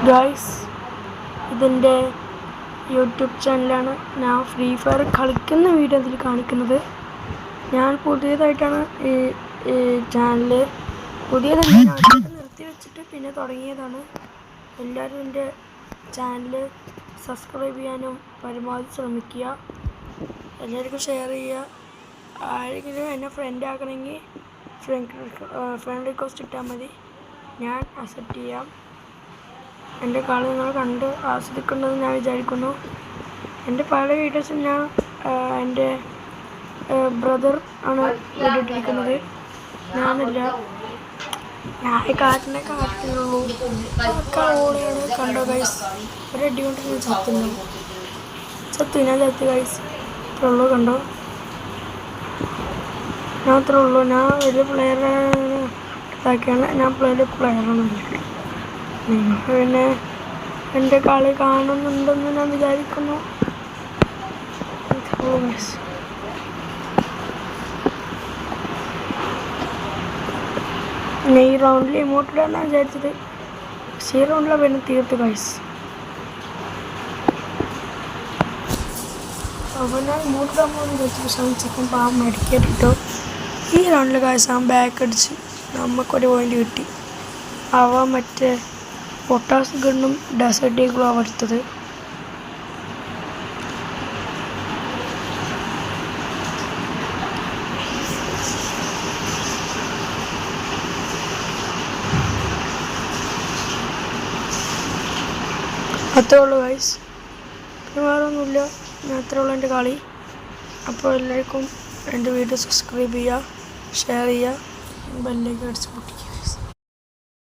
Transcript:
Guys, ഇതെൻ്റെ YouTube ചാനലാണ്. ഞാൻ ഫ്രീ ഫയർ കളിക്കുന്ന വീഡിയോ അതിൽ കാണിക്കുന്നത്. ഞാൻ പുതിയതായിട്ടാണ് ഈ ചാനൽ നിർത്തി വെച്ചിട്ട് പിന്നെ തുടങ്ങിയതാണ്. എല്ലാവരും എൻ്റെ ചാനൽ സബ്സ്ക്രൈബ് ചെയ്യാനും പരമാവധി ശ്രമിക്കുക. എല്ലാവർക്കും ഷെയർ ചെയ്യുക. ആരെങ്കിലും എന്നെ ഫ്രണ്ട് ആക്കണമെങ്കിൽ ഫ്രണ്ട് റിക്വസ്റ്റ് ഇട്ടാൽ മതി, ഞാൻ അക്സെപ്റ്റ് ചെയ്യാം. എൻ്റെ കളി നിങ്ങൾ കണ്ട് ആസ്വദിക്കുന്നുണ്ടെന്ന് ഞാൻ വിചാരിക്കുന്നു. എൻ്റെ പല വീഡിയോസും എൻ്റെ ബ്രദർ ആണ് വീഡിയോ ഇട്ടിരിക്കുന്നത്, ഞാനല്ല. ഞാൻ കാട്ടിനുള്ളൂ ഓളിയാണ്. കണ്ടോ ഗൈസ്, ഒരു അടി കൊണ്ട് ഞാൻ ചത്തു ഗൈസ്. ഇത്ര ഉള്ളൂ, കണ്ടോ, ഞാൻ അത്ര ഉള്ളൂ. ഞാൻ വലിയ പ്ലെയറാണ്, ഞാൻ വലിയ പ്ലെയറൊന്നുമില്ല. പിന്നെ എൻ്റെ കളി കാണുന്നുണ്ടെന്ന് ഞാൻ വിചാരിക്കുന്നു. ഈ റൗണ്ടിൽ ഇമോട്ടിടാന്നാണ് വിചാരിച്ചത്, പക്ഷേ ഈ റൗണ്ടിലാണ് പിന്നെ തീർത്ത് ഗൈസ്. അപ്പോൾ ഞാൻ ഇമോട്ടിടാൻ പോകുന്നു വിചാരിച്ചു, പക്ഷെ അവൻ ചിക്കൻ പാവം മരിക്കട്ടോ. ഈ റൗണ്ടിൽ ഗൈസ് അവൻ ബാക്ക് അടിച്ച് നമുക്കൊരു പോയിന്റ് കിട്ടി. അവ മറ്റേ പൊട്ടാസ് ഗണ്ണും ഡെസേർട്ട് ഈഗിളും അവ എടുത്തത്. അത്രേ ഉള്ളൂ ഗൈസ്, വേറെ ഒന്നുമില്ല. അത്രേ ഉള്ളൂ എൻ്റെ കളി. അപ്പോൾ എല്ലാവർക്കും എൻ്റെ വീഡിയോ സബ്സ്ക്രൈബ് ചെയ്യുക, ഷെയർ ചെയ്യുക, ബെല്ലേക്ക് അടിച്ച് പൊട്ടിക്കുക.